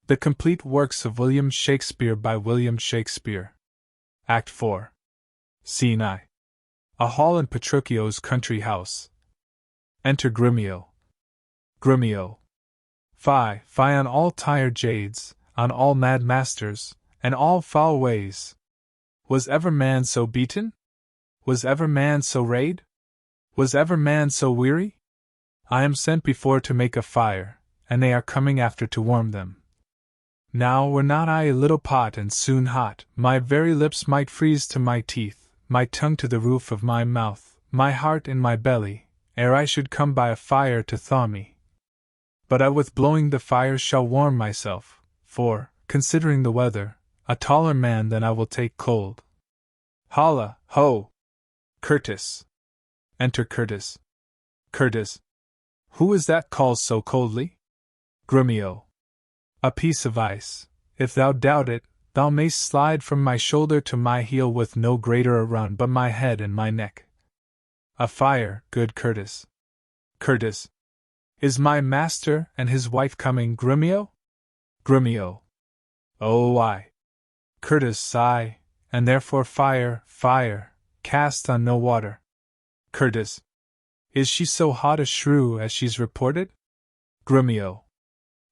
The Complete Works of William Shakespeare by William Shakespeare. Act 4. Scene I. A hall in Petruchio's country house. Enter Grumio. Grumio. Fie, fie on all tired jades, on all mad masters, and all foul ways. Was ever man so beaten? Was ever man so rayed? Was ever man so weary? I am sent before to make a fire, and they are coming after to warm them. Now were not I a little pot and soon hot, my very lips might freeze to my teeth, my tongue to the roof of my mouth, my heart in my belly, ere I should come by a fire to thaw me. But I with blowing the fire shall warm myself, for, considering the weather, a taller man than I will take cold. Holla, ho! Curtis! Enter Curtis. Curtis. Who is that calls so coldly? Grumio. A piece of ice. If thou doubt it, thou mayst slide from my shoulder to my heel with no greater a run but my head and my neck. A fire, good Curtis. Curtis. Is my master and his wife coming, Grumio? Grumio. Oh, aye. Curtis, sigh, and therefore fire, fire, cast on no water. Curtis. Is she so hot a shrew as she's reported? Grumio.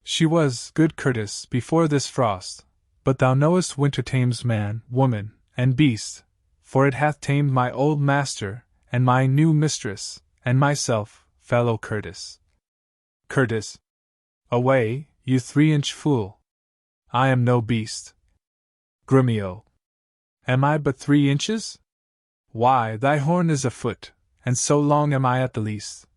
She was, good Curtis, before this frost, but thou knowest winter tames man, woman, and beast, for it hath tamed my old master, and my new mistress, and myself, fellow Curtis. Curtis. Away, you 3-inch fool. I am no beast. Grumio. Am I but 3 inches? Why, thy horn is a foot, and so long am I at the least.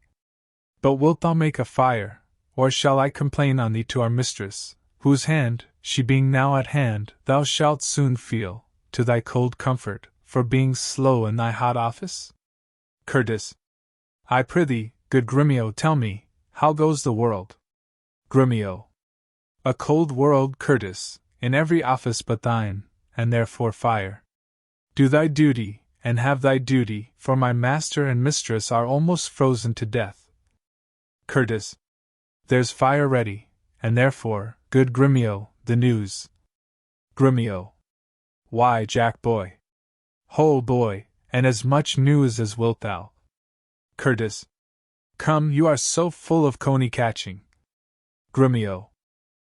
But wilt thou make a fire, or shall I complain on thee to our mistress, whose hand, she being now at hand, thou shalt soon feel, to thy cold comfort, for being slow in thy hot office? Curtis. I prithee, good Grumio, tell me, how goes the world? Grumio. A cold world, Curtis, in every office but thine, and therefore fire. Do thy duty, and have thy duty, for my master and mistress are almost frozen to death. Curtis. There's fire ready, and therefore, good Grumio, the news. Grumio. Why, Jack boy. Ho boy, and as much news as wilt thou. Curtis. Come, you are so full of coney catching. Grumio.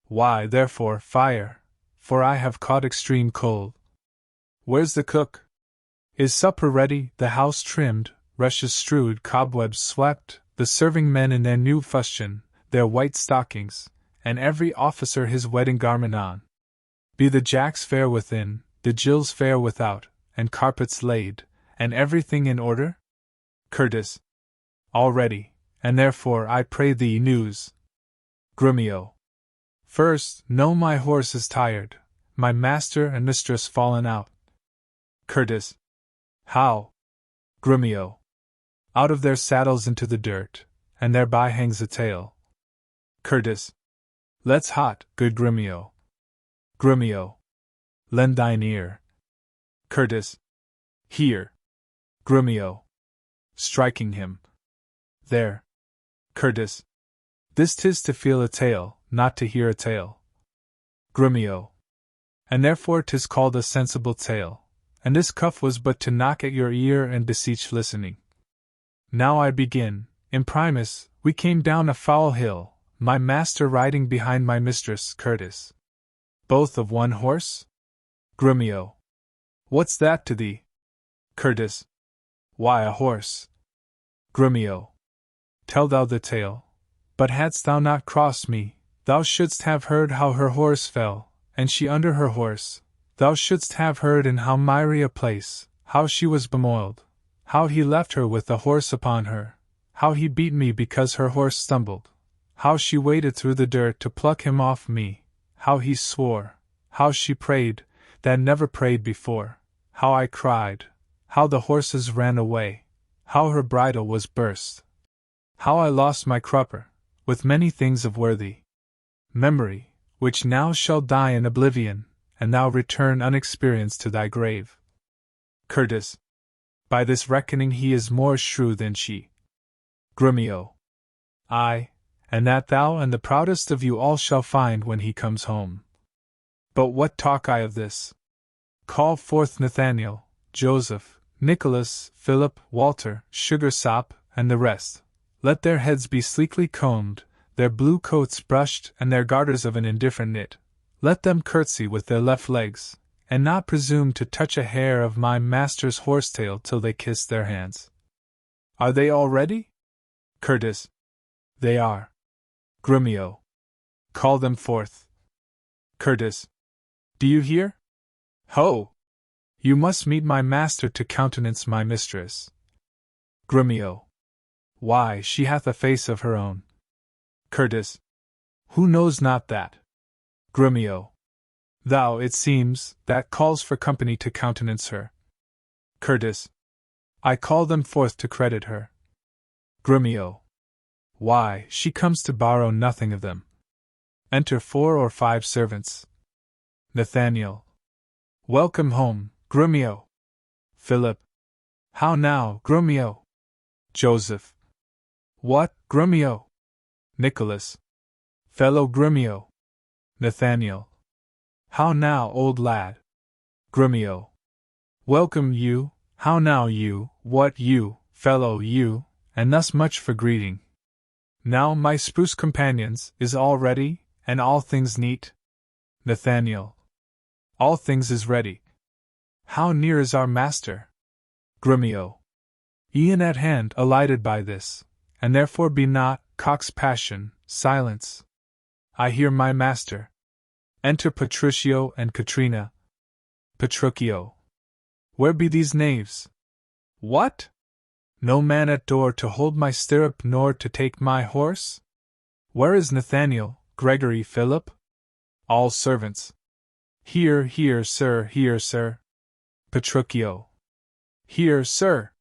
Why, therefore, fire, for I have caught extreme cold. Where's the cook? Is supper ready, the house trimmed, rushes strewed, cobwebs swept, the serving men in their new fustian, their white stockings, and every officer his wedding garment on? Be the jacks fair within, the Jills fair without, and carpets laid, and everything in order? Curtis. All ready, and therefore I pray thee news. Grumio. First, know my horse is tired, my master and mistress fallen out. Curtis. How? Grumio. Out of their saddles into the dirt, and thereby hangs a tail. Curtis. Let's hot, good Grumio. Grumio. Lend thine ear. Curtis. Here. Grumio. Striking him. There. Curtis. This 'tis to feel a tale, not to hear a tale. Grumio. And therefore 'tis called a sensible tale, and this cuff was but to knock at your ear and beseech listening. Now I begin. Imprimis, we came down a foul hill, my master riding behind my mistress, Curtis. Both of one horse? Grumio. What's that to thee? Curtis. Why, a horse. Grumio. Tell thou the tale. But hadst thou not crossed me, thou shouldst have heard how her horse fell, and she under her horse. Thou shouldst have heard in how miry a place, how she was bemoiled, how he left her with the horse upon her, how he beat me because her horse stumbled, how she waded through the dirt to pluck him off me, how he swore, how she prayed, that never prayed before, how I cried, how the horses ran away, how her bridle was burst, how I lost my crupper, with many things of worthy memory, which now shall die in oblivion, and thou return unexperienced to thy grave. Curtis. By this reckoning he is more shrew than she. Grumio. Aye, and that thou and the proudest of you all shall find when he comes home. But what talk I of this? Call forth Nathaniel, Joseph, Nicholas, Philip, Walter, Sugarsop, and the rest. Let their heads be sleekly combed, their blue coats brushed, and their garters of an indifferent knit. Let them curtsy with their left legs, and not presume to touch a hair of my master's horsetail till they kiss their hands. Are they all ready? Curtis. They are. Grumio. Call them forth. Curtis. Do you hear? Ho! You must meet my master to countenance my mistress. Grumio. Why, she hath a face of her own. Curtis. Who knows not that? Grumio. Thou, it seems, that calls for company to countenance her. Curtis. I call them forth to credit her. Grumio. Why, she comes to borrow nothing of them. Enter 4 or 5 servants. Nathaniel. Welcome home, Grumio. Philip. How now, Grumio? Joseph. What, Grumio? Nicholas. Fellow Grumio. Nathaniel. How now, old lad? Grumio. Welcome you, how now you, what you, fellow you, and thus much for greeting. Now, my spruce companions, is all ready, and all things neat? Nathaniel. All things is ready. How near is our master? Grumio. E'en at hand, alighted by this, and therefore be not, cock's passion, silence. I hear my master. Enter Petruchio and Katrina. Petruchio. Where be these knaves? What? No man at door to hold my stirrup nor to take my horse? Where is Nathaniel, Gregory, Philip? All servants. Here, here, sir, here, sir. Petruchio. Here, sir.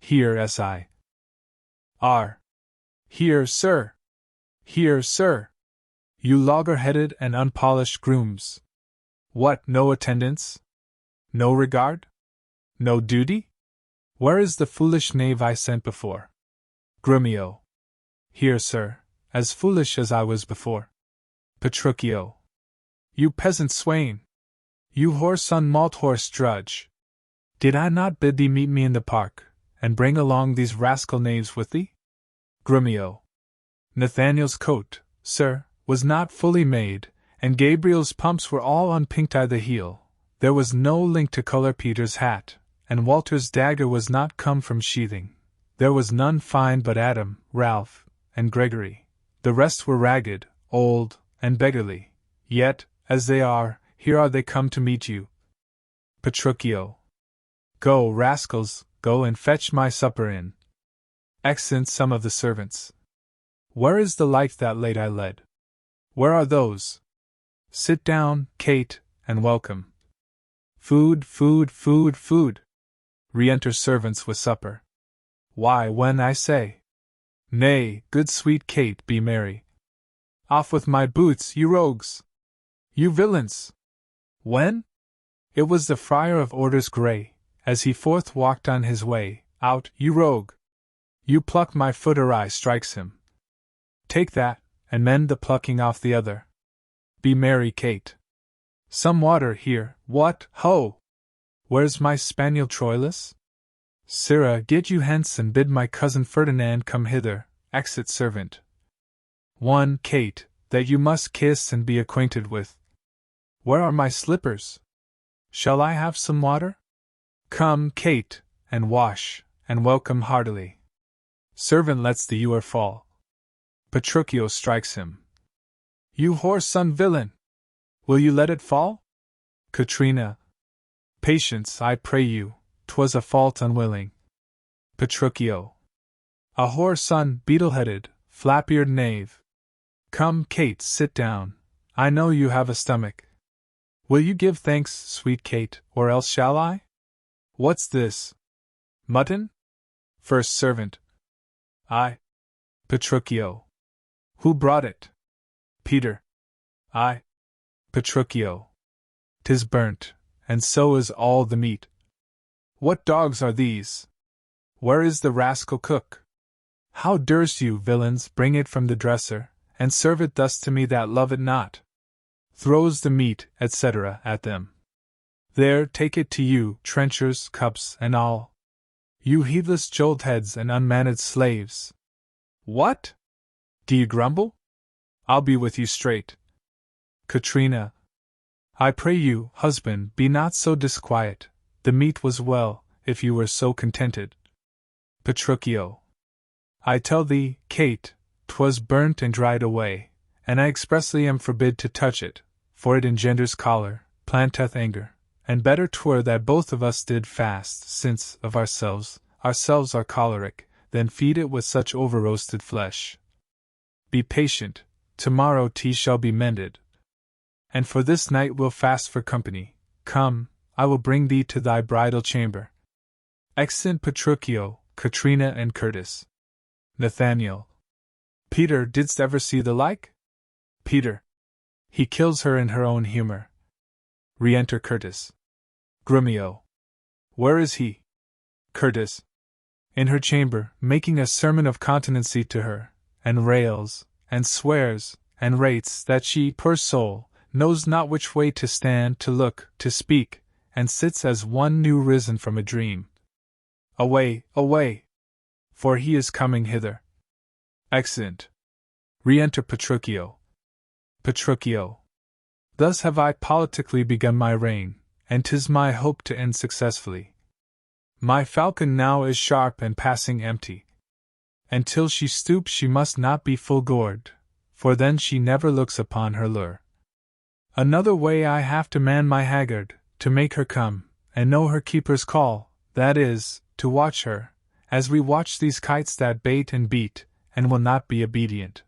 Here, si. R. Here, sir. Here, sir. You logger-headed and unpolished grooms. What, no attendance? No regard? No duty? Where is the foolish knave I sent before? Grumio. Here, sir, as foolish as I was before. Petruchio. You peasant swain! You whoreson malt-horse drudge! Did I not bid thee meet me in the park, and bring along these rascal knaves with thee? Grumio. Nathaniel's coat, sir, was not fully made, and Gabriel's pumps were all unpinked I the heel. There was no link to color Peter's hat, and Walter's dagger was not come from sheathing. There was none fine but Adam, Ralph, and Gregory. The rest were ragged, old, and beggarly. Yet, as they are, here are they come to meet you. Petruchio. Go, rascals, go and fetch my supper in. Exeunt some of the servants. Where is the life that late I led? Where are those? Sit down, Kate, and welcome. Food, food, food, food. Re-enter servants with supper. Why, when I say. Nay, good sweet Kate, be merry. Off with my boots, you rogues! You villains! When? It was the Friar of Orders Grey, as he forth walked on his way. Out, you rogue! You pluck my foot or I strikes him. Take that, and mend the plucking off the other. Be merry, Kate. Some water here, what, ho! Where's my spaniel Troilus? Sirrah, get you hence and bid my cousin Ferdinand come hither. Exit servant. 1 Kate, that you must kiss and be acquainted with. Where are my slippers? Shall I have some water? Come, Kate, and wash, and welcome heartily. Servant lets the ewer fall. Petruchio strikes him. You whoreson villain! Will you let it fall? Katrina. Patience, I pray you, 'twas a fault unwilling. Petruchio. A whoreson, beetle-headed, flap-eared knave. Come, Kate, sit down. I know you have a stomach. Will you give thanks, sweet Kate, or else shall I? What's this? Mutton? First servant. I. Petruchio. Who brought it? Peter. I. Petruchio. 'Tis burnt, and so is all the meat. What dogs are these? Where is the rascal cook? How durst you, villains, bring it from the dresser, and serve it thus to me that love it not? Throws the meat, etc., at them. There, take it to you, trenchers, cups, and all. You heedless joltheads and unmanaged slaves. What? Do you grumble? I'll be with you straight. Katrina. I pray you, husband, be not so disquiet. The meat was well, if you were so contented. Petruchio. I tell thee, Kate, 'twas burnt and dried away, and I expressly am forbid to touch it, for it engenders choler, planteth anger, and better 'twere that both of us did fast, since, of ourselves are choleric, than feed it with such over-roasted flesh. Be patient, tomorrow tea shall be mended. And for this night we'll fast for company. Come, I will bring thee to thy bridal chamber. Exeunt Petruchio, Katrina and Curtis. Nathaniel. Peter, didst ever see the like? Peter. He kills her in her own humor. Re-enter Curtis. Grumio. Where is he? Curtis. In her chamber, making a sermon of continency to her, and rails, and swears, and rates that she, poor soul, knows not which way to stand, to look, to speak, and sits as one new risen from a dream. Away, away! For he is coming hither. Exeunt. Re-enter Petruchio. Petruchio. Thus have I politically begun my reign, and 'tis my hope to end successfully. My falcon now is sharp and passing empty. And till she stoops she must not be full gored, for then she never looks upon her lure. Another way I have to man my haggard, to make her come, and know her keeper's call, that is, to watch her, as we watch these kites that bait and beat, and will not be obedient.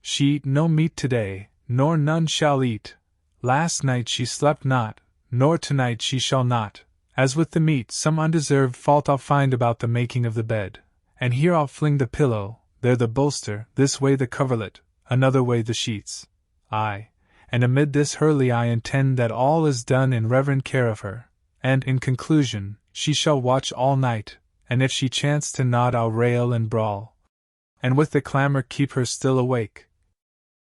She eat no meat today, nor none shall eat. Last night she slept not, nor tonight she shall not. As with the meat, some undeserved fault I'll find about the making of the bed, and here I'll fling the pillow, there the bolster, this way the coverlet, another way the sheets. Aye, and amid this hurly I intend that all is done in reverent care of her, and, in conclusion, she shall watch all night, and if she chance to nod I'll rail and brawl, and with the clamor keep her still awake.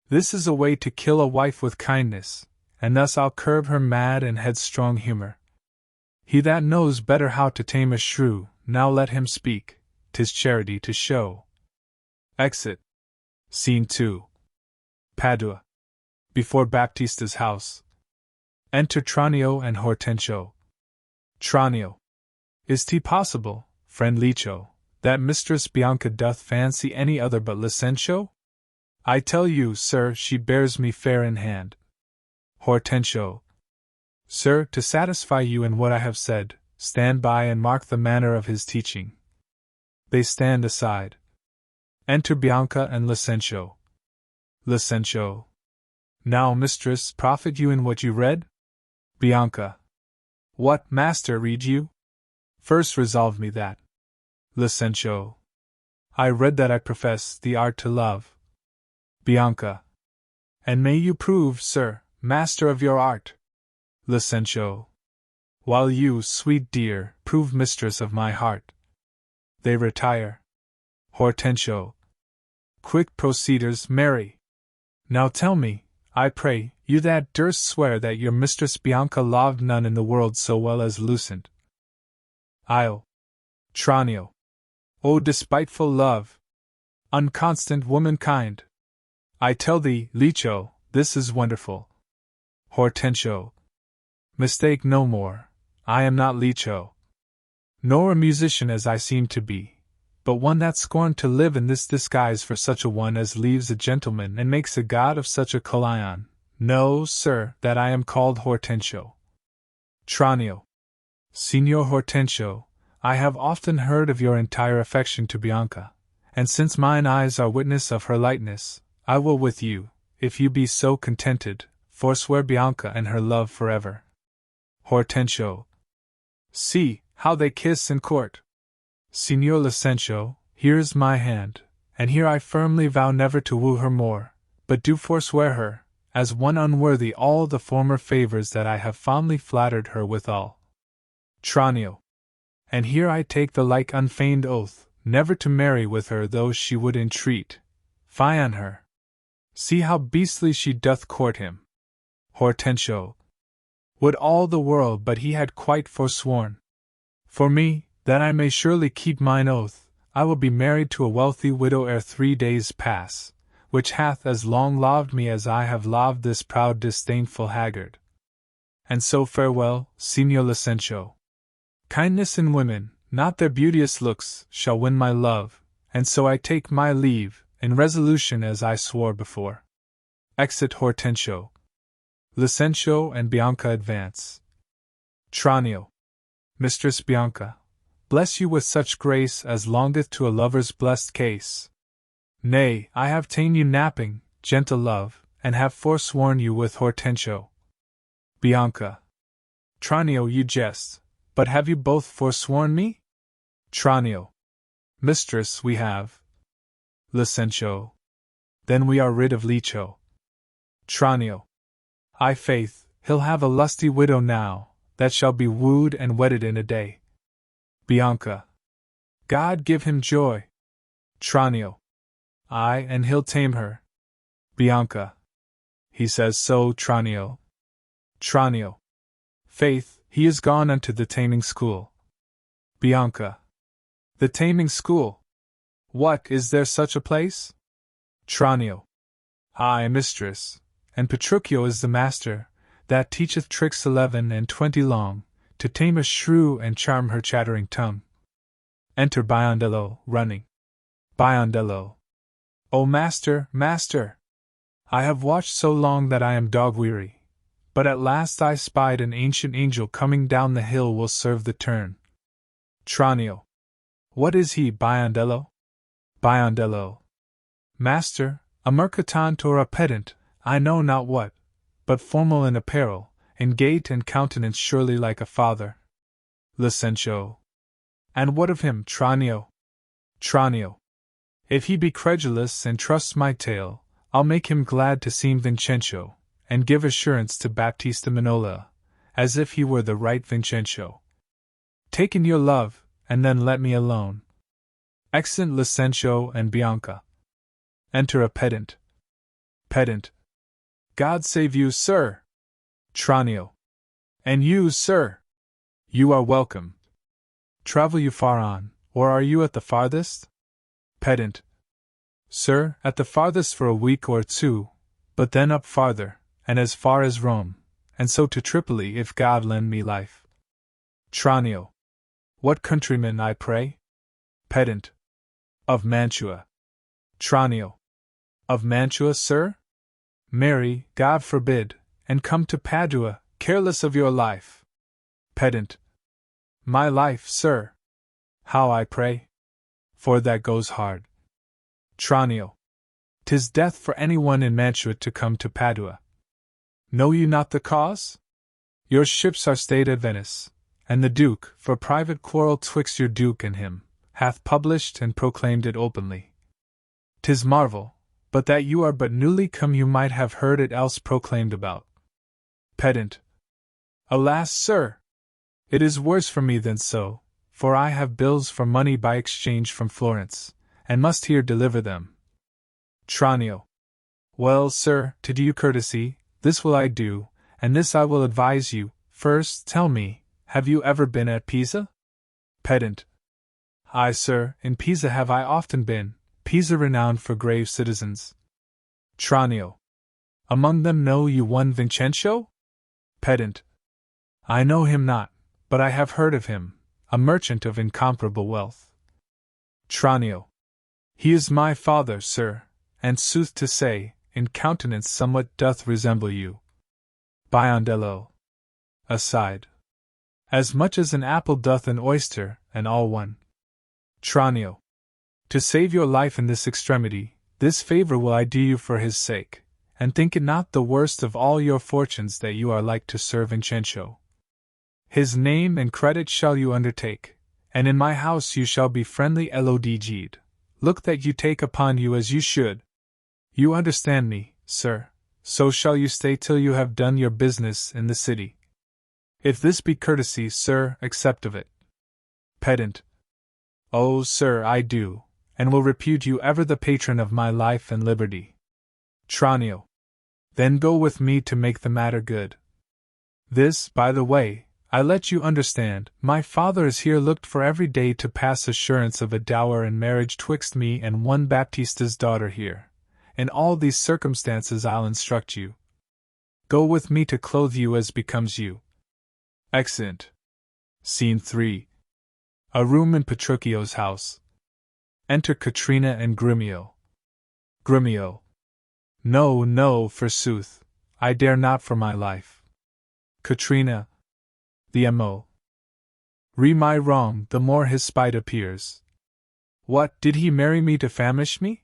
This is a way to kill a wife with kindness, and thus I'll curb her mad and headstrong humor. He that knows better how to tame a shrew, now let him speak, 'tis charity to show. Exit. Scene 2. Padua. Before Baptista's house. Enter Tranio and Hortensio. Tranio. Is 't possible, friend Licio, that Mistress Bianca doth fancy any other but Licentio? I tell you, sir, she bears me fair in hand. Hortensio. Sir, to satisfy you in what I have said, stand by and mark the manner of his teaching. They stand aside. Enter Bianca and Licentio. Licentio. Now, mistress, profit you in what you read? Bianca. What, master, read you? First resolve me that. Licentio. I read that I profess the art to love. Bianca. And may you prove, sir, master of your art. Licentio. While you, sweet dear, prove mistress of my heart. They retire. Hortensio. Quick proceeders, marry. Now tell me, I pray, you that durst swear that your mistress Bianca loved none in the world so well as Lucent. Io. Tranio. O despiteful love! Unconstant womankind! I tell thee, Licio, this is wonderful. Hortensio. Mistake no more, I am not Licio. Nor a musician as I seem to be, but one that scorned to live in this disguise for such a one as leaves a gentleman and makes a god of such a Colion. No, sir, that I am called Hortensio. Tranio. Signor Hortensio, I have often heard of your entire affection to Bianca, and since mine eyes are witness of her lightness, I will with you, if you be so contented, forswear Bianca and her love forever. Hortensio. See, how they kiss in court! Signor Licentio, here is my hand, and here I firmly vow never to woo her more, but do forswear her, as one unworthy all the former favors that I have fondly flattered her withal. Tranio. And here I take the like unfeigned oath, never to marry with her though she would entreat. Fie on her! See how beastly she doth court him. Hortensio. Would all the world but he had quite forsworn. For me, that I may surely keep mine oath, I will be married to a wealthy widow ere 3 days pass, which hath as long loved me as I have loved this proud disdainful haggard. And so farewell, Signor Licentio. Kindness in women, not their beauteous looks, shall win my love, and so I take my leave, in resolution as I swore before. Exit Hortensio. Licentio and Bianca advance. Tranio. Mistress Bianca, bless you with such grace as longeth to a lover's blessed case. Nay, I have ta'en you napping, gentle love, and have forsworn you with Hortensio. Bianca. Tranio, you jest, but have you both forsworn me? Tranio. Mistress, we have. Licentio. Then we are rid of Licio. Tranio. I' faith, he'll have a lusty widow now, that shall be wooed and wedded in a day. Bianca. God give him joy. Tranio. Aye, and he'll tame her. Bianca. He says so, Tranio. Tranio. Faith, he is gone unto the taming school. Bianca. The taming school? What, is there such a place? Tranio. Aye, mistress, and Petruchio is the master, that teacheth tricks 11 and 20 long, to tame a shrew and charm her chattering tongue. Enter Biondello, running. Biondello. O master, master! I have watched so long that I am dog-weary, but at last I spied an ancient angel coming down the hill will serve the turn. Tranio. What is he, Biondello? Biondello. Master, a mercatant or a pedant, I know not what, but formal in apparel, in gait and countenance surely like a father. Licentio. And what of him, Tranio? Tranio. If he be credulous and trusts my tale, I'll make him glad to seem Vincentio, and give assurance to Baptista Minola, as if he were the right Vincencio. Take in your love, and then let me alone. Exeunt Licentio and Bianca. Enter a pedant. Pedant. God save you, sir! Tranio. And you, sir! You are welcome. Travel you far on, or are you at the farthest? Pedant. Sir, at the farthest for a week or 2, but then up farther, and as far as Rome, and so to Tripoli if God lend me life. Tranio. What countryman, I pray? Pedant. Of Mantua. Tranio. Of Mantua, sir? Marry, God forbid, and come to Padua, careless of your life. Pedant. My life, sir? How, I pray? For that goes hard. Tranio. 'Tis death for anyone in Mantua to come to Padua. Know you not the cause? Your ships are stayed at Venice, and the Duke, for private quarrel 'twixt your Duke and him, hath published and proclaimed it openly. 'Tis marvel, but that you are but newly come you might have heard it else proclaimed about. Pedant. Alas, sir! It is worse for me than so, for I have bills for money by exchange from Florence, and must here deliver them. Tranio. Well, sir, to do you courtesy, this will I do, and this I will advise you. First, tell me, have you ever been at Pisa? Pedant. Aye, sir, in Pisa have I often been, Pisa renowned for grave citizens. Tranio. Among them know you one Vincencio? Pedant. I know him not, but I have heard of him, a merchant of incomparable wealth. Tranio. He is my father, sir, and sooth to say, in countenance somewhat doth resemble you. Biondello. Aside. As much as an apple doth an oyster, and all one. Tranio. To save your life in this extremity, this favor will I do you for his sake, and think it not the worst of all your fortunes that you are like to Sir Vincencio. His name and credit shall you undertake, and in my house you shall be friendly lodged. Look that you take upon you as you should. You understand me, sir, so shall you stay till you have done your business in the city. If this be courtesy, sir, accept of it. Pedant. Oh, sir, I do, and will repute you ever the patron of my life and liberty. Tranio. Then go with me to make the matter good. This, by the way, I let you understand, my father is here looked for every day to pass assurance of a dower and marriage twixt me and one Baptista's daughter here. In all these circumstances I'll instruct you. Go with me to clothe you as becomes you. Exeunt. Scene 3. A room in Petruchio's house. Enter Katrina and Grumio. Grumio. No, no, forsooth, I dare not for my life. Katrina. The M.O. Re my wrong, the more his spite appears. What, did he marry me to famish me?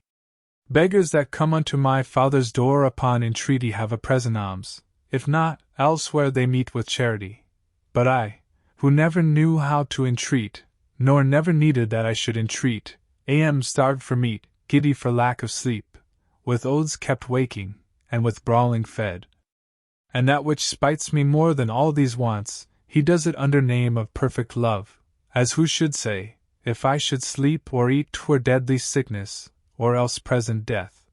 Beggars that come unto my father's door upon entreaty have a present alms, if not, elsewhere they meet with charity. But I, who never knew how to entreat, nor never needed that I should entreat, am starved for meat, giddy for lack of sleep, with oaths kept waking, and with brawling fed. And that which spites me more than all these wants, he does it under name of perfect love, as who should say, if I should sleep or eat 'twere deadly sickness, or else present death.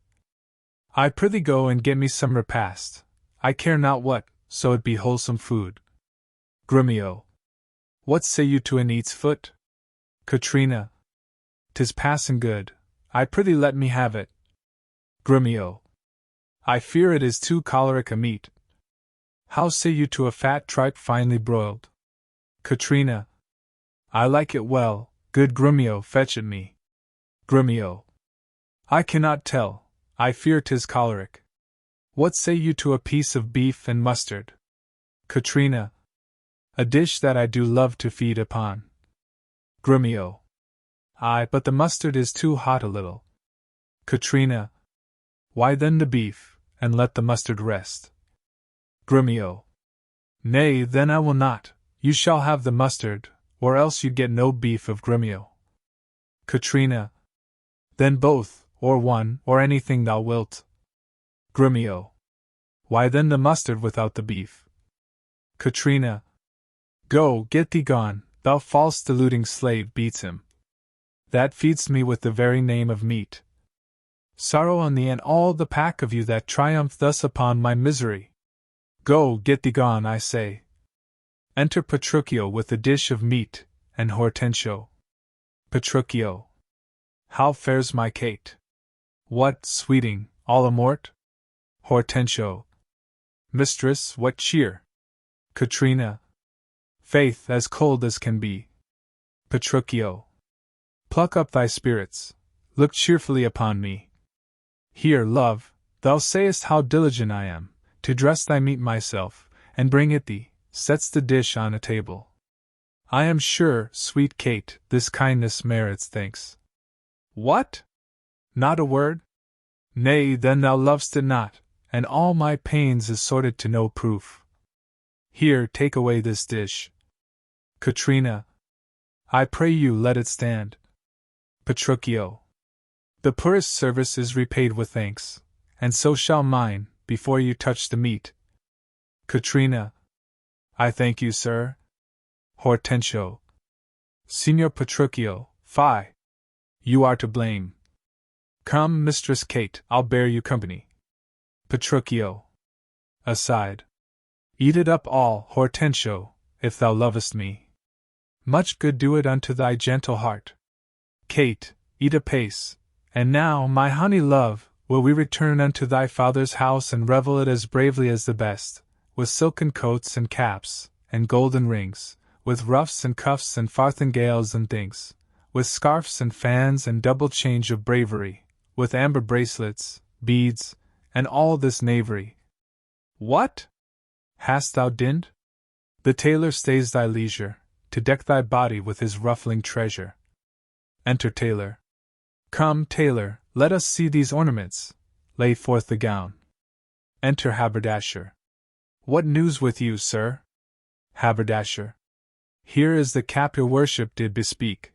I prithee go and get me some repast, I care not what, so it be wholesome food. Grumio. What say you to an eat's foot? Katrina. 'Tis passing good, I prithee let me have it. Grumio. I fear it is too choleric a meat. How say you to a fat tripe finely broiled? Katrina. I like it well, good Grumio, fetch it me. Grumio. I cannot tell, I fear 'tis choleric. What say you to a piece of beef and mustard? Katrina. A dish that I do love to feed upon. Grumio. Aye, but the mustard is too hot a little. Katrina. Why then the beef, and let the mustard rest. Grumio. Nay, then I will not, you shall have the mustard, or else you get no beef of Grumio. Katrina. Then both, or one, or anything thou wilt. Grumio. Why then the mustard without the beef. Katrina. Go, get thee gone, thou false deluding slave, beats him. That feeds me with the very name of meat. Sorrow on thee and all the pack of you that triumph thus upon my misery. Go, get thee gone, I say. Enter Petruchio with a dish of meat, and Hortensio. Petruchio. How fares my Kate? What, sweeting, all amort? Hortensio. Mistress, what cheer? Katrina. Faith, as cold as can be. Petruchio. Pluck up thy spirits, look cheerfully upon me. Here, love, thou sayest how diligent I am, to dress thy meat myself, and bring it thee, sets the dish on a table. I am sure, sweet Kate, this kindness merits thanks. What? Not a word? Nay, then thou lov'st it not, and all my pains is sorted to no proof. Here, take away this dish. Katrina. I pray you let it stand. Petruchio. The poorest service is repaid with thanks, and so shall mine, before you touch the meat. Katrina. I thank you, sir. Hortensio. Signor Petruchio, fie! You are to blame. Come, Mistress Kate, I'll bear you company. Petruchio. Aside. Eat it up all, Hortensio, if thou lovest me. Much good do it unto thy gentle heart. Kate, eat apace, and now, my honey love, will we return unto thy father's house and revel it as bravely as the best, with silken coats and caps, and golden rings, with ruffs and cuffs and farthingales and things, with scarfs and fans and double change of bravery, with amber bracelets, beads, and all this knavery. What? Hast thou dinned? The tailor stays thy leisure, to deck thy body with his ruffling treasure. Enter tailor. Come, tailor, let us see these ornaments. Lay forth the gown. Enter haberdasher. What news with you, sir? Haberdasher. Here is the cap your worship did bespeak.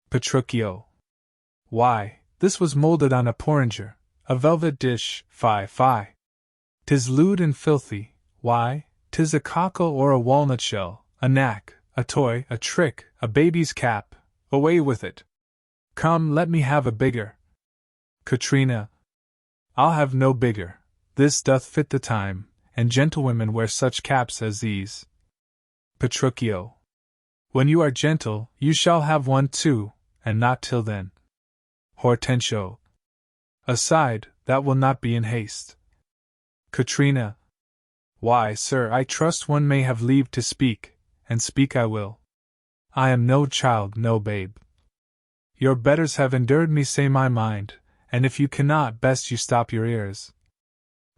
Petruchio. Why, this was moulded on a porringer, a velvet dish, fie, fie. 'Tis lewd and filthy, why, 'tis a cockle or a walnut shell, a knack, a toy, a trick, a baby's cap, Away with it. Come, let me have a bigger. Katrina. I'll have no bigger. This doth fit the time, and gentlewomen wear such caps as these. Petruchio. When you are gentle, you shall have one too, and not till then. Hortensio. Aside, that will not be in haste. Katrina. Why, sir, I trust one may have leave to speak, and speak I will. I am no child, no babe. Your betters have endured me say my mind, and if you cannot, best you stop your ears.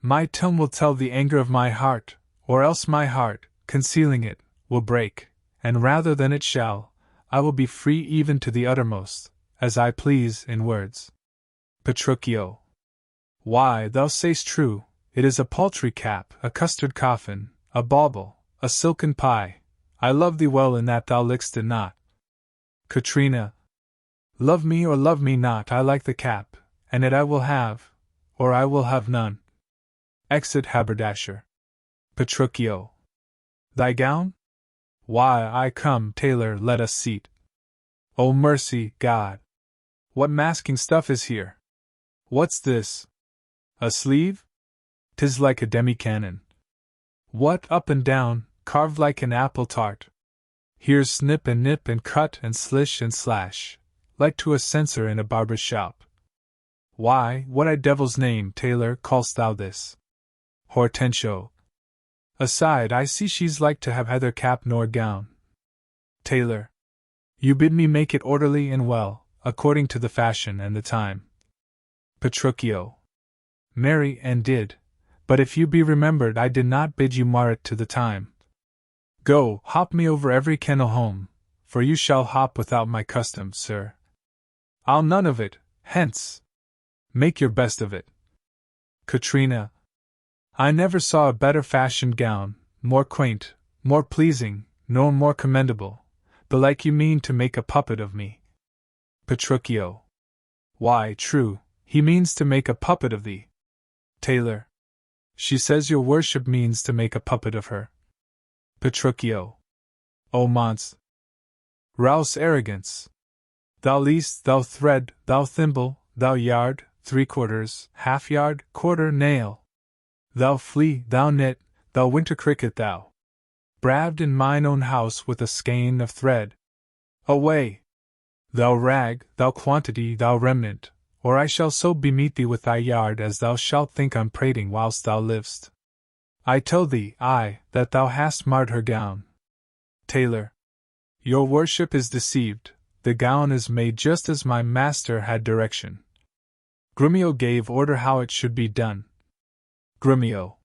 My tongue will tell the anger of my heart, or else my heart, concealing it, will break, and rather than it shall, I will be free even to the uttermost, as I please in words. Petruchio. Why, thou say'st true, it is a paltry cap, a custard coffin, a bauble, a silken pie. I love thee well in that thou lick'st it not. Katrina. Love me or love me not, I like the cap, and it I will have, or I will have none. Exit haberdasher. Petruchio. Thy gown? Why, I come, tailor, let us seat. O mercy, God! What masking stuff is here? What's this? A sleeve? 'Tis like a demi-cannon. What, up and down, carved like an apple tart? Here's snip and nip and cut and slish and slash, like to a censer in a barber's shop. Why, what a devil's name, tailor, call'st thou this? Hortensio. Aside, I see she's like to have either cap nor gown. Tailor. You bid me make it orderly and well, according to the fashion and the time. Petruchio. Marry, and did, but if you be remembered, I did not bid you mar it to the time. Go, hop me over every kennel home, for you shall hop without my custom, sir. I'll none of it, hence. Make your best of it. Katrina. I never saw a better fashioned gown, more quaint, more pleasing, nor more commendable. Belike you mean to make a puppet of me. Petruchio. Why, true, he means to make a puppet of thee. Tailor. She says your worship means to make a puppet of her. Petruchio. O Mons. Rouse arrogance. Thou least, thou thread, thou thimble, thou yard, 3/4, half-yard, quarter nail. Thou flea, thou knit, thou winter cricket, thou braved in mine own house with a skein of thread. Away! Thou rag, thou quantity, thou remnant, or I shall so bemeet thee with thy yard as thou shalt think I'm prating whilst thou liv'st. I tell thee, that thou hast marred her gown. Tailor. Your worship is deceived, the gown is made just as my master had direction. Grumio gave order how it should be done. Grumio.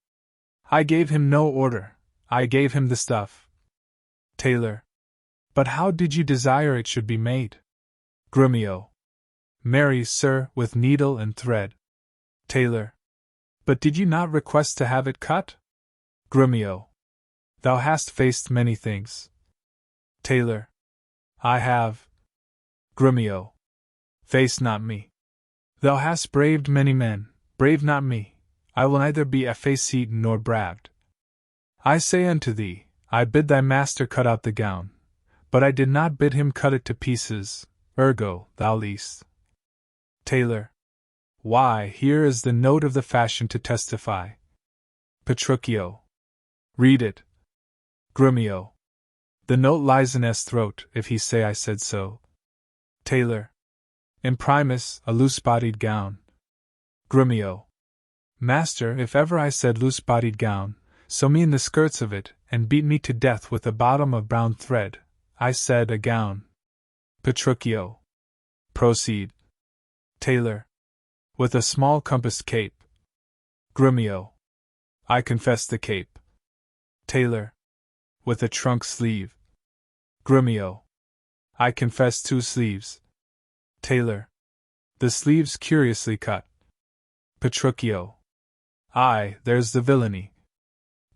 I gave him no order, I gave him the stuff. Tailor. But how did you desire it should be made? Grumio. Marry, sir, with needle and thread. Tailor. But did you not request to have it cut? Grumio. Thou hast faced many things. Tailor. I have. Grumio. Face not me. Thou hast braved many men, brave not me. I will neither be effaced nor braved. I say unto thee, I bid thy master cut out the gown, but I did not bid him cut it to pieces, ergo, thou least. Tailor. Why, here is the note of the fashion to testify. Petruchio. Read it. Grumio. The note lies in S' throat, if he say I said so. Tailor. Imprimis, a loose-bodied gown. Grumio. Master, if ever I said loose-bodied gown, sew me in the skirts of it, and beat me to death with a bottom of brown thread. I said a gown. Petruchio. Proceed. Tailor. With a small compassed cape. Grumio. I confess the cape. Tailor. With a trunk sleeve. Grumio. I confess 2 sleeves. Tailor. The sleeves curiously cut. Petruchio. Aye, there's the villainy.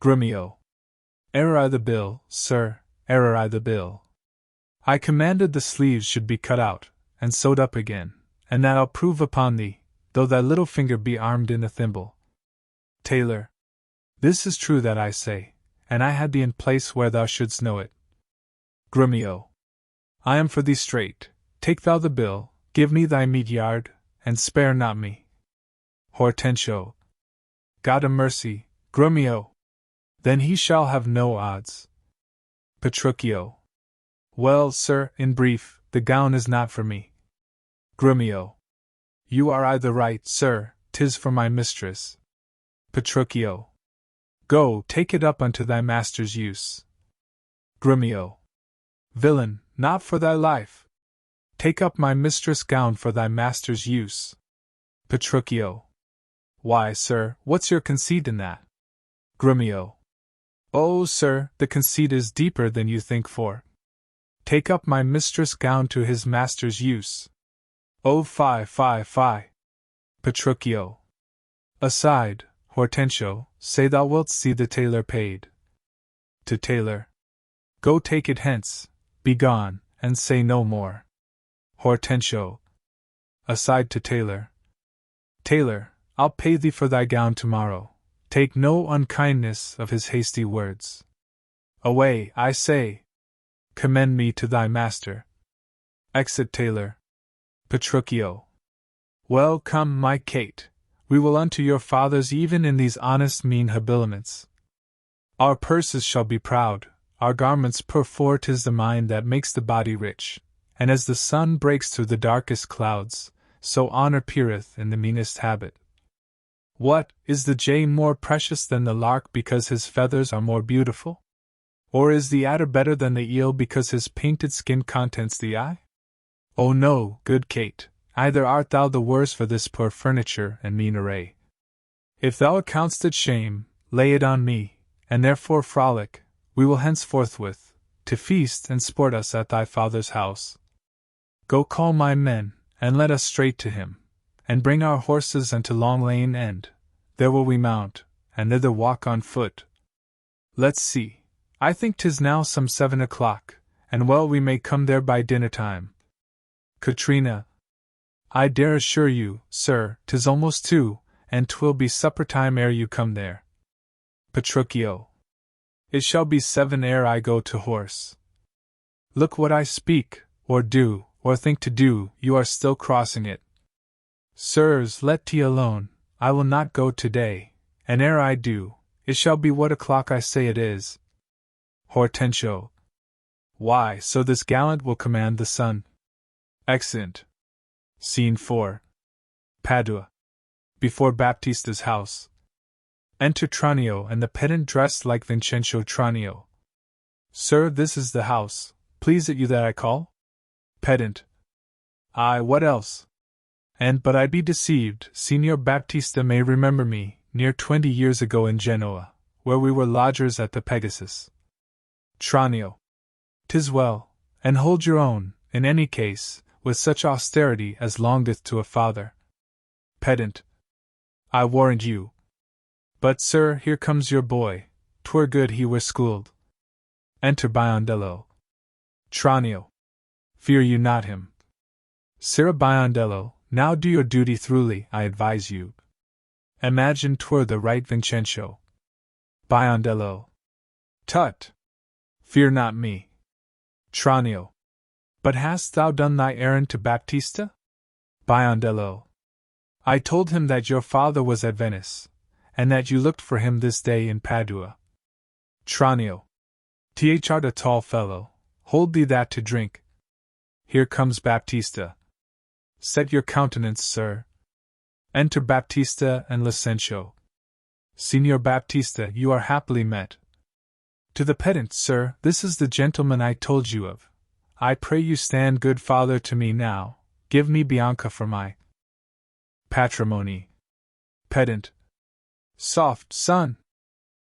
Grumio. Error I the bill, sir, error I the bill. I commanded the sleeves should be cut out, and sewed up again, and that I'll prove upon thee, though thy little finger be armed in a thimble. Tailor. This is true that I say, and I had thee in place where thou shouldst know it. Grumio. I am for thee straight, Take thou the bill, give me thy meat yard, and spare not me. Hortensio. God a mercy, Grumio. Then he shall have no odds. Petruchio. Well, sir, in brief, the gown is not for me. Grumio. You are either right, sir, 'tis for my mistress. Petruchio. Go, take it up unto thy master's use. Grumio. Villain, not for thy life. Take up my mistress' gown for thy master's use. Petruchio. Why, sir, what's your conceit in that? Grumio. Oh, sir, the conceit is deeper than you think for. Take up my mistress' gown to his master's use. Oh, fie, fie, fie. Petruchio. Aside, Hortensio, say thou wilt see the tailor paid. To tailor. Go take it hence, begone, and say no more. Hortensio. Aside to tailor. Tailor, I'll pay thee for thy gown tomorrow. Take no unkindness of his hasty words. Away, I say. Commend me to thy master. Exit tailor. Petruchio. Well, come, my Kate, we will unto your fathers even in these honest mean habiliments. Our purses shall be proud, our garments for 'tis the mind that makes the body rich, and as the sun breaks through the darkest clouds, so honor peereth in the meanest habit. What, is the jay more precious than the lark because his feathers are more beautiful? Or is the adder better than the eel because his painted skin contents the eye? Oh no, good Kate, either art thou the worse for this poor furniture and mean array. If thou account'st it shame, lay it on me, and therefore frolic, we will henceforthwith, to feast and sport us at thy father's house. Go call my men, and let us straight to him, and bring our horses unto Long Lane End, there will we mount, and thither walk on foot. Let's see, I think 'tis now some 7 o'clock, and well we may come there by dinner time. Katrina. I dare assure you, sir, 'tis almost 2, and 'twill be supper time ere you come there. Petruchio. It shall be 7 ere I go to horse. Look what I speak, or do, or think to do, you are still crossing it. Sirs, let tea alone, I will not go to-day, and ere I do, it shall be what o'clock I say it is. Hortensio. Why, so this gallant will command the sun. Exeunt. Scene 4. Padua. Before Baptista's house. Enter Tranio and the pedant dressed like Vincenzo Tranio. Sir, this is the house, please it you that I call? Pedant. Aye, what else? And but I'd be deceived, Signor Baptista may remember me, near 20 years ago in Genoa, where we were lodgers at the Pegasus. Tranio. 'Tis well, and hold your own, in any case, with such austerity as longeth to a father. Pedant. I warrant you. But, sir, here comes your boy, 'twere good he were schooled. Enter Biondello. Tranio. Fear you not him. Sirrah Biondello, now do your duty throughly, I advise you. Imagine 'twere the right Vincenzo. Biondello. Tut! Fear not me. Tranio. But hast thou done thy errand to Baptista? Biondello. I told him that your father was at Venice, and that you looked for him this day in Padua. Tranio. T'art a tall fellow, hold thee that to drink. Here comes Baptista. Set your countenance, sir. Enter Baptista and Licentio. Signor Baptista, you are happily met. To the pedant, sir, this is the gentleman I told you of. I pray you stand good father to me now, give me Bianca for my patrimony. Pedant. Soft, son!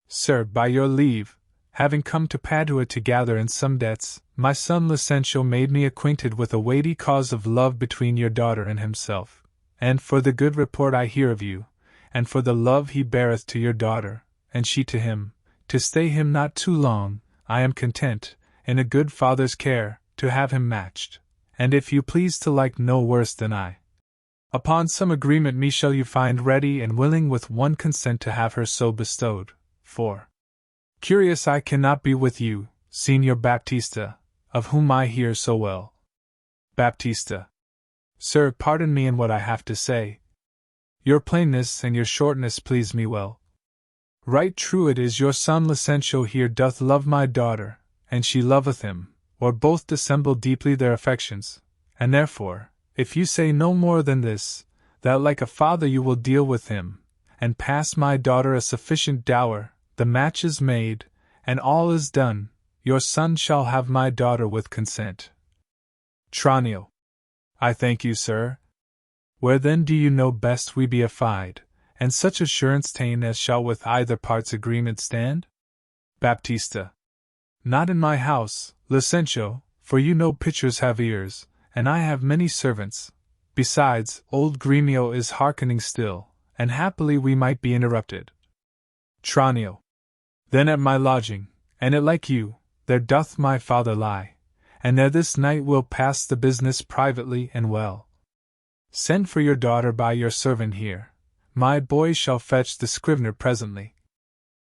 Sir, by your leave, having come to Padua to gather in some debts, my son Licentio made me acquainted with a weighty cause of love between your daughter and himself, and for the good report I hear of you, and for the love he beareth to your daughter, and she to him, to stay him not too long, I am content, in a good father's care, to have him matched, and if you please to like no worse than I. Upon some agreement me shall you find ready and willing with one consent to have her so bestowed, for curious I cannot be with you, Signor Baptista, of whom I hear so well. Baptista. Sir, pardon me in what I have to say. Your plainness and your shortness please me well. Right true it is your son Licentio here doth love my daughter, and she loveth him, or both dissemble deeply their affections, and therefore, if you say no more than this, that like a father you will deal with him, and pass my daughter a sufficient dower, the match is made, and all is done, your son shall have my daughter with consent. Tranio. I thank you, sir. Where then do you know best we be affied, and such assurance ta'en as shall with either part's agreement stand? Baptista. Not in my house, Licentio, for you know pitchers have ears, and I have many servants. Besides, old Gremio is hearkening still, and happily we might be interrupted. Tranio. Then at my lodging, and it like you, there doth my father lie, and there this night we'll pass the business privately and well. Send for your daughter by your servant here. My boy shall fetch the scrivener presently.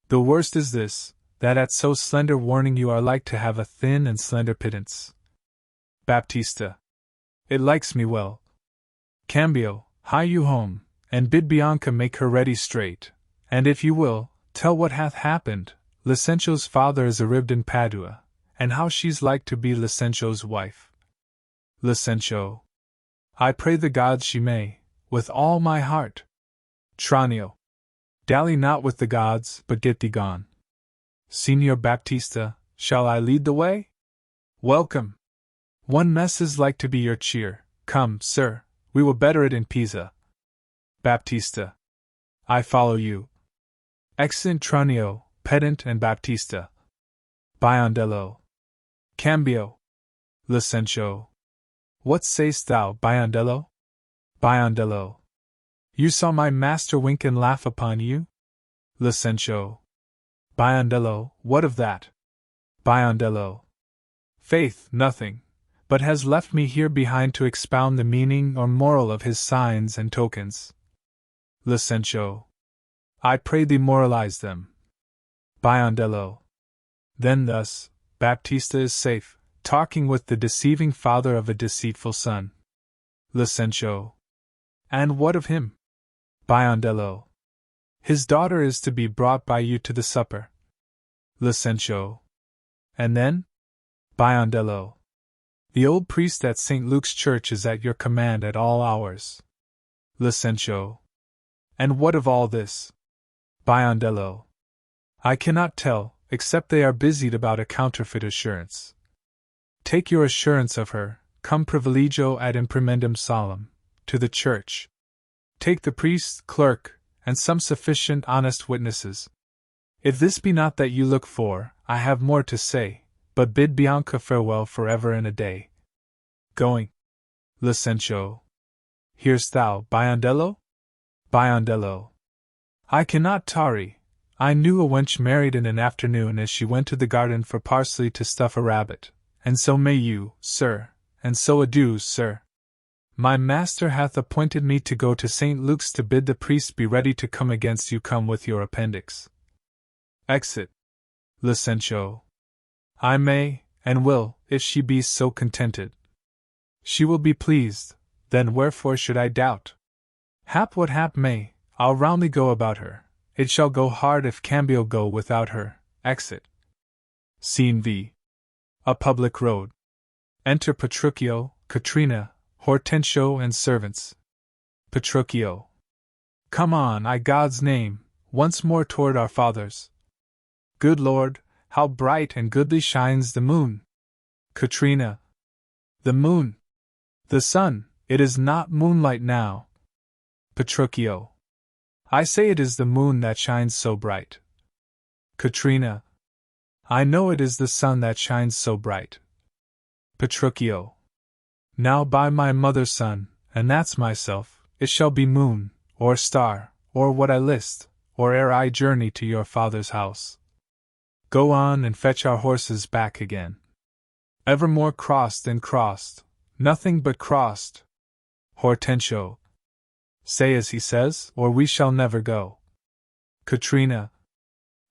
The worst is this, that at so slender warning you are like to have a thin and slender pittance. Baptista. It likes me well. Cambio, hie you home, and bid Bianca make her ready straight, and if you will, tell what hath happened. Licentio's father is arrived in Padua, and how she's like to be Licentio's wife. Licentio. I pray the gods she may, with all my heart. Tranio. Dally not with the gods, but get thee gone. Signor Baptista, shall I lead the way? Welcome. One mess is like to be your cheer. Come, sir, we will better it in Pisa. Baptista. I follow you. Exeunt Tranio, Pedant and Baptista. Biondello. Cambio. Licentio. What sayst thou, Biondello? Biondello. You saw my master wink and laugh upon you? Licentio. Biondello, what of that? Biondello. Faith, nothing, but has left me here behind to expound the meaning or moral of his signs and tokens. Licentio. I pray thee moralize them. Biondello. Then thus, Baptista is safe, talking with the deceiving father of a deceitful son. Licentio. And what of him? Biondello. His daughter is to be brought by you to the supper. Licentio. And then? Biondello. The old priest at St. Luke's church is at your command at all hours. Licentio. And what of all this? Biondello. I cannot tell, except they are busied about a counterfeit assurance. Take your assurance of her, cum privilegio ad imprimendum solemn, to the church. Take the priest, clerk, and some sufficient honest witnesses. If this be not that you look for, I have more to say, but bid Bianca farewell forever and a day. Going. Licentio. Hear'st thou, Biondello? Biondello. I cannot tarry. I knew a wench married in an afternoon as she went to the garden for parsley to stuff a rabbit, and so may you, sir, and so adieu, sir. My master hath appointed me to go to St. Luke's to bid the priest be ready to come against you come with your appendix. Exit. Licentio. I may, and will, if she be so contented. She will be pleased, then wherefore should I doubt? Hap what hap may, I'll roundly go about her. It shall go hard if Cambio go without her. Exit. Scene V. A public road. Enter Petruchio, Katrina, Hortensio and servants. Petruchio. Come on, I God's name, once more toward our fathers. Good Lord, how bright and goodly shines the moon! Katrina. The moon. The sun, it is not moonlight now. Petruchio. I say it is the moon that shines so bright. Katrina. I know it is the sun that shines so bright. Petruchio. Now by my mother's son, and that's myself, it shall be moon, or star, or what I list, or ere I journey to your father's house. Go on and fetch our horses back again. Evermore crossed and crossed, nothing but crossed. Hortensio. Say as he says, or we shall never go. Katrina.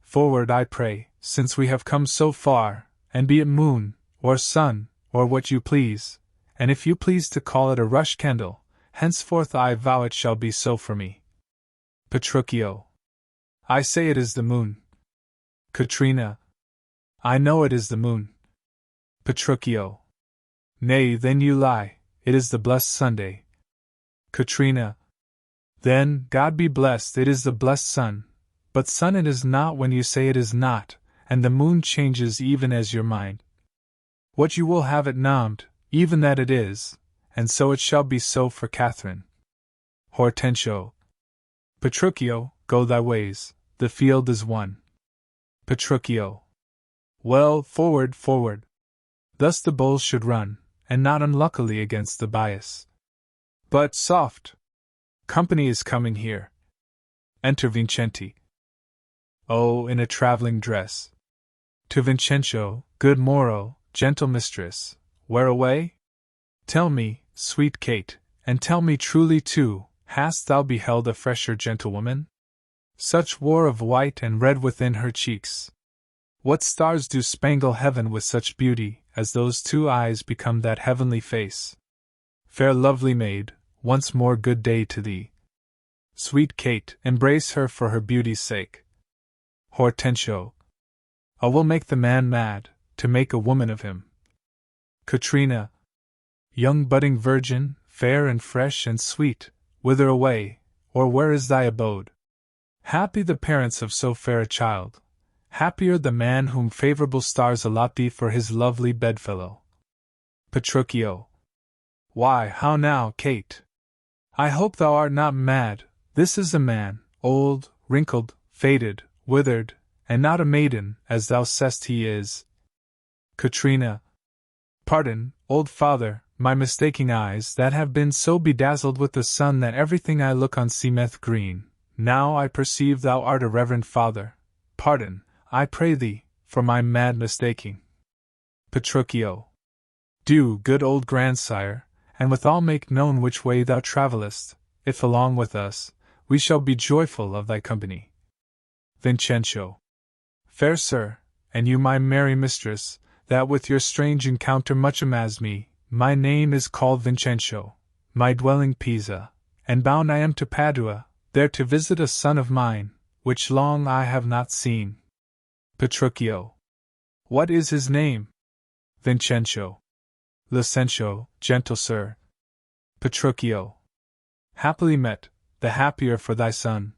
Forward, I pray, since we have come so far, and be it moon, or sun, or what you please, and if you please to call it a rush candle, henceforth I vow it shall be so for me. Petruchio. I say it is the moon. Katrina. I know it is the moon. Petruchio. Nay, then you lie, it is the blessed Sunday. Katrina. Then, God be blessed, it is the blessed sun, but sun it is not when you say it is not, and the moon changes even as your mind. What you will have it named, even that it is, and so it shall be so for Catherine. Hortensio. Petruchio, go thy ways, the field is won. Petruchio. Well, forward, forward. Thus the bulls should run, and not unluckily against the bias. But soft! Company is coming here. Enter Vincenti. Oh, in a travelling dress. To Vincenzo, good morrow, gentle mistress, where away? Tell me, sweet Kate, and tell me truly too, hast thou beheld a fresher gentlewoman? Such war of white and red within her cheeks. What stars do spangle heaven with such beauty, as those two eyes become that heavenly face? Fair lovely maid, once more good day to thee. Sweet Kate, embrace her for her beauty's sake. Hortensio. I will make the man mad, to make a woman of him. Katrina. Young budding virgin, fair and fresh and sweet, whither away, or where is thy abode? Happy the parents of so fair a child, happier the man whom favorable stars allot thee for his lovely bedfellow. Petruchio. Why, how now, Kate? I hope thou art not mad. This is a man, old, wrinkled, faded, withered, and not a maiden, as thou sayst he is. Katrina. Pardon, old father, my mistaking eyes that have been so bedazzled with the sun that everything I look on seemeth green. Now I perceive thou art a reverend father. Pardon, I pray thee, for my mad mistaking. Petruchio. Do, good old grandsire, and withal make known which way thou travellest, if along with us, we shall be joyful of thy company. Vincenzo. Fair sir, and you my merry mistress, that with your strange encounter much amaze me, my name is called Vincenzo, my dwelling Pisa, and bound I am to Padua, there to visit a son of mine, which long I have not seen. Petruchio. What is his name? Vincenzo. Licentio, gentle sir. Petruchio. Happily met, the happier for thy son.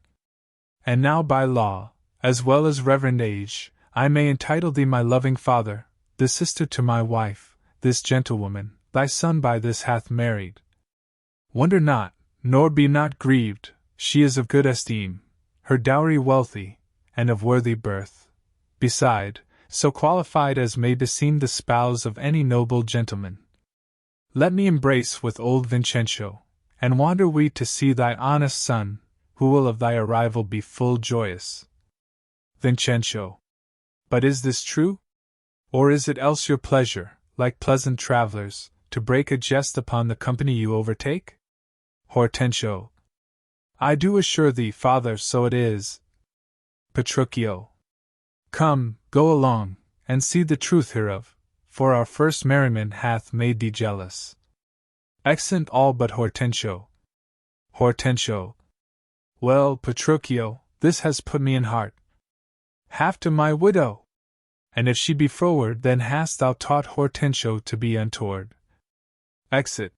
And now by law, as well as reverend age, I may entitle thee my loving father, the sister to my wife, this gentlewoman, thy son by this hath married. Wonder not, nor be not grieved, she is of good esteem, her dowry wealthy, and of worthy birth. Beside, so qualified as may beseem the spouse of any noble gentleman. Let me embrace with old Vincenzo, and wander we to see thy honest son, who will of thy arrival be full joyous. Vincenzo. But is this true? Or is it else your pleasure, like pleasant travellers, to break a jest upon the company you overtake? Hortensio. I do assure thee, father, so it is. Petruchio. Come, go along, and see the truth hereof, for our first merriment hath made thee jealous. Excellent all but Hortensio. Hortensio. Well, Petruchio, this has put me in heart. Half to my widow! And if she be froward, then hast thou taught Hortensio to be untoward. Exit.